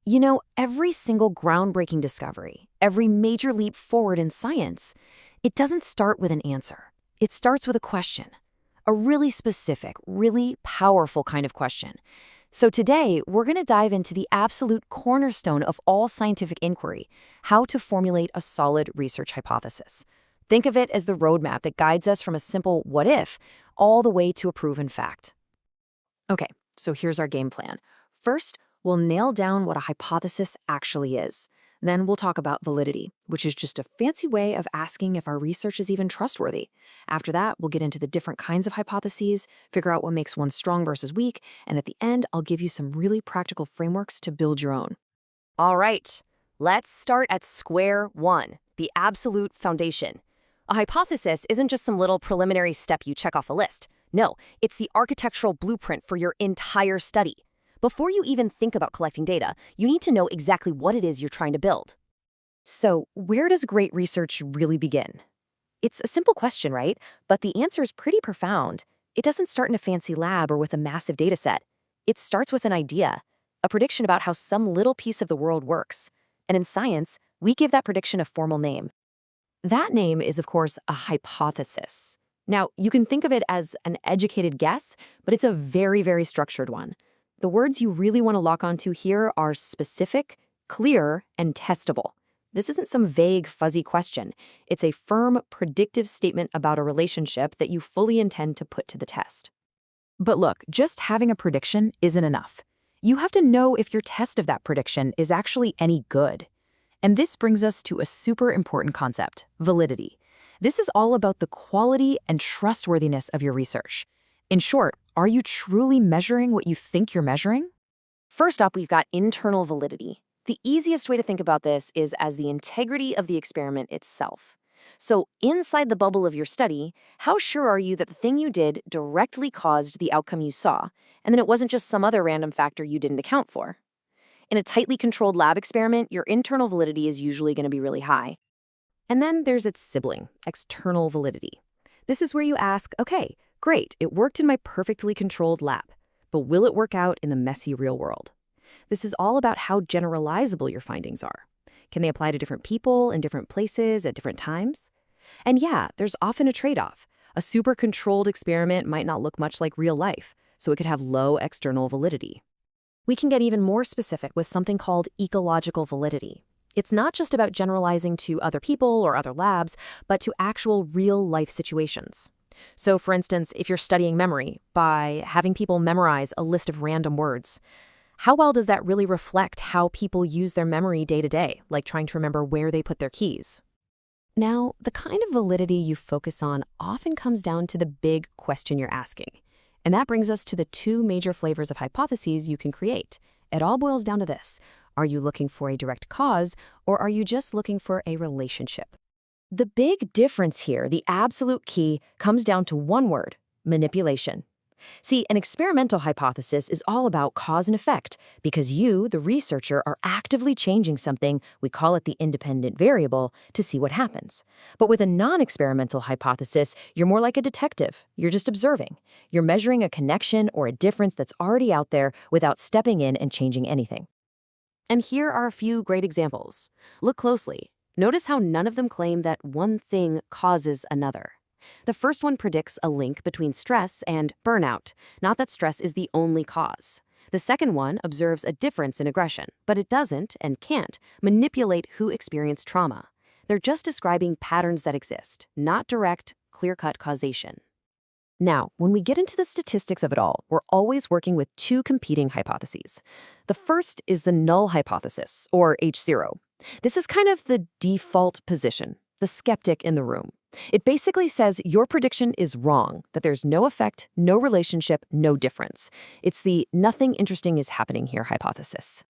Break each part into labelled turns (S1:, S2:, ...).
S1: You know, every single groundbreaking discovery, every major leap forward in science, it doesn't start with an answer. It starts with a question, a really specific, really powerful kind of question. So today, we're going to dive into the absolute cornerstone of all scientific inquiry, how to formulate a solid research hypothesis. Think of it as the roadmap that guides us from a simple what if all the way to a proven fact. Okay, so here's our game plan. First, we'll nail down what a hypothesis actually is. Then we'll talk about validity, which is just a fancy way of asking if our research is even trustworthy. After that, we'll get into the different kinds of hypotheses, figure out what makes one strong versus weak, and at the end, I'll give you some really practical frameworks to build your own.
S2: All right, let's start at square one, the absolute foundation. A hypothesis isn't just some little preliminary step you check off a list. No, it's the architectural blueprint for your entire study. Before you even think about collecting data, you need to know exactly what it is you're trying to build.
S1: So, where does great research really begin? It's a simple question, right? But the answer is pretty profound. It doesn't start in a fancy lab or with a massive data set. It starts with an idea, a prediction about how some little piece of the world works. And in science, we give that prediction a formal name. That name is, of course, a hypothesis. Now, you can think of it as an educated guess, but it's a very, very structured one. The words you really want to lock onto here are specific, clear, and testable. This isn't some vague, fuzzy question. It's a firm, predictive statement about a relationship that you fully intend to put to the test. But look, just having a prediction isn't enough. You have to know if your test of that prediction is actually any good. And this brings us to a super important concept, validity. This is all about the quality and trustworthiness of your research. In short, are you truly measuring what you think you're measuring?
S2: First up, we've got internal validity. The easiest way to think about this is as the integrity of the experiment itself. So inside the bubble of your study, how sure are you that the thing you did directly caused the outcome you saw, and then it wasn't just some other random factor you didn't account for? In a tightly controlled lab experiment, your internal validity is usually going to be really high.
S1: And then there's its sibling, external validity. This is where you ask, okay, great, it worked in my perfectly controlled lab, but will it work out in the messy real world? This is all about how generalizable your findings are. Can they apply to different people in different places at different times? And yeah, there's often a trade-off. A super controlled experiment might not look much like real life, so it could have low external validity. We can get even more specific with something called ecological validity. It's not just about generalizing to other people or other labs, but to actual real-life situations. So, for instance, if you're studying memory, by having people memorize a list of random words, how well does that really reflect how people use their memory day to day, like trying to remember where they put their keys? Now, the kind of validity you focus on often comes down to the big question you're asking. And that brings us to the two major flavors of hypotheses you can create. It all boils down to this. Are you looking for a direct cause, or are you just looking for a relationship? The big difference here, the absolute key, comes down to one word: manipulation. See, an experimental hypothesis is all about cause and effect, because you, the researcher, are actively changing something, we call it the independent variable, to see what happens. But with a non-experimental hypothesis, you're more like a detective. You're just observing. You're measuring a connection or a difference that's already out there without stepping in and changing anything. And here are a few great examples. Look closely. Notice how none of them claim that one thing causes another. The first one predicts a link between stress and burnout, not that stress is the only cause. The second one observes a difference in aggression, but it doesn't and can't manipulate who experienced trauma. They're just describing patterns that exist, not direct, clear-cut causation. Now, when we get into the statistics of it all, we're always working with two competing hypotheses. The first is the null hypothesis, or H0. This is kind of the default position, the skeptic in the room. It basically says your prediction is wrong, that there's no effect, no relationship, no difference. It's the nothing interesting is happening here hypothesis.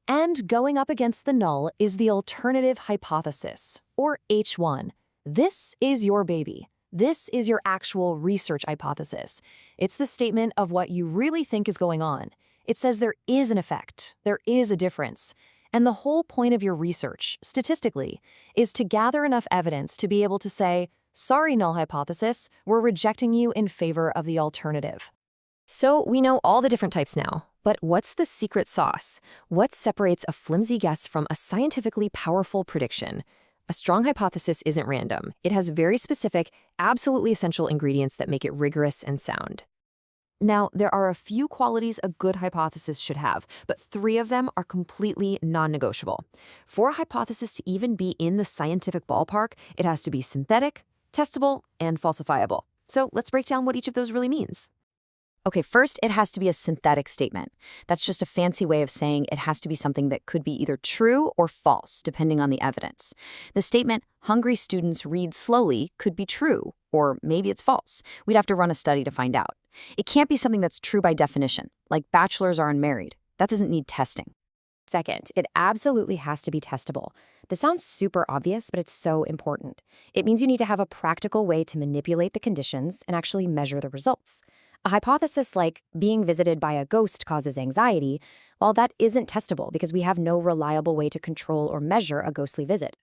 S1: And going up against the null is the alternative hypothesis, or H1. This is your baby. This is your actual research hypothesis. It's the statement of what you really think is going on. It says there is an effect, there is a difference. And the whole point of your research, statistically, is to gather enough evidence to be able to say, sorry, null hypothesis, we're rejecting you in favor of the alternative.
S2: So we know all the different types now. But what's the secret sauce? What separates a flimsy guess from a scientifically powerful prediction? A strong hypothesis isn't random. It has very specific, absolutely essential ingredients that make it rigorous and sound. Now, there are a few qualities a good hypothesis should have, but 3 of them are completely non-negotiable. For a hypothesis to even be in the scientific ballpark, it has to be synthetic, testable, and falsifiable. So let's break down what each of those really means. Okay, first, it has to be a synthetic statement. That's just a fancy way of saying it has to be something that could be either true or false, depending on the evidence. The statement, "hungry students read slowly," could be true, or maybe it's false. We'd have to run a study to find out. It can't be something that's true by definition, like bachelors are unmarried. That doesn't need testing. Second, it absolutely has to be testable. This sounds super obvious, but it's so important. It means you need to have a practical way to manipulate the conditions and actually measure the results. A hypothesis like being visited by a ghost causes anxiety, well, that isn't testable because we have no reliable way to control or measure a ghostly visit.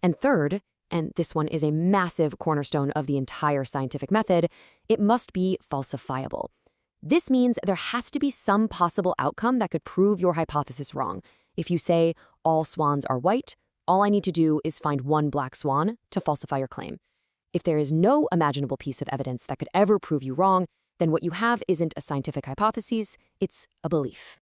S2: And third, and this one is a massive cornerstone of the entire scientific method, it must be falsifiable. This means there has to be some possible outcome that could prove your hypothesis wrong. If you say all swans are white, all I need to do is find one black swan to falsify your claim. If there is no imaginable piece of evidence that could ever prove you wrong, then what you have isn't a scientific hypothesis, it's a belief.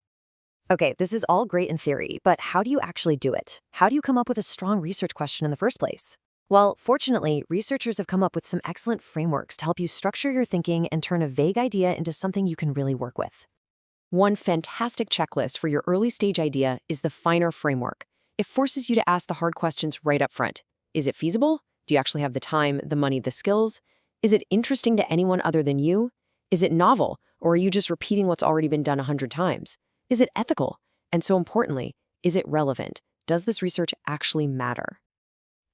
S2: Okay, this is all great in theory, but how do you actually do it? How do you come up with a strong research question in the first place? Well, fortunately, researchers have come up with some excellent frameworks to help you structure your thinking and turn a vague idea into something you can really work with. One fantastic checklist for your early-stage idea is the FINER framework. It forces you to ask the hard questions right up front. Is it feasible? Do you actually have the time, the money, the skills? Is it interesting to anyone other than you? Is it novel, or are you just repeating what's already been done 100 times? Is it ethical? And so importantly, is it relevant? Does this research actually matter?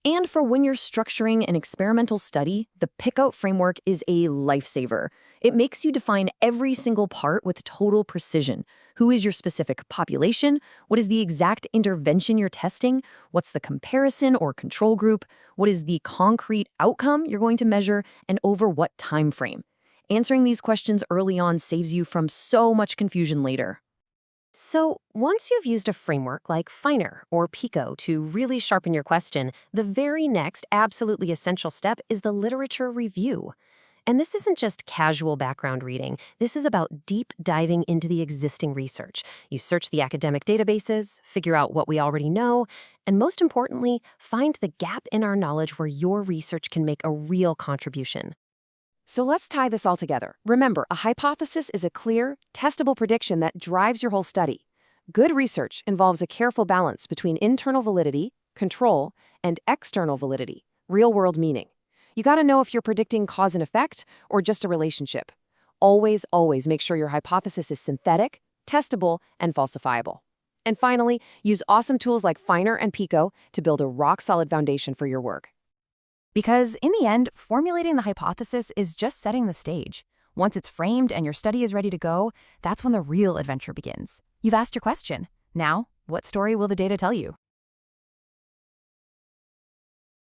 S2: And for when you're structuring an experimental study, the PICOT framework is a lifesaver. It makes you define every single part with total precision. Who is your specific population? What is the exact intervention you're testing? What's the comparison or control group? What is the concrete outcome you're going to measure, and over what time frame? Answering these questions early on saves you from so much confusion later. So, once you've used a framework like FINER or PICOT to really sharpen your question, the very next absolutely essential step is the literature review. And this isn't just casual background reading. This is about deep diving into the existing research. You search the academic databases, figure out what we already know, and most importantly, find the gap in our knowledge where your research can make a real contribution. So let's tie this all together. Remember, a hypothesis is a clear, testable prediction that drives your whole study. Good research involves a careful balance between internal validity, control, and external validity, real-world meaning. You gotta know if you're predicting cause and effect or just a relationship. Always, always make sure your hypothesis is synthetic, testable, and falsifiable. And finally, use awesome tools like FINER and PICOT to build a rock-solid foundation for your work. Because in the end, formulating the hypothesis is just setting the stage. Once it's framed and your study is ready to go, that's when the real adventure begins. You've asked your question. Now, what story will the data tell you?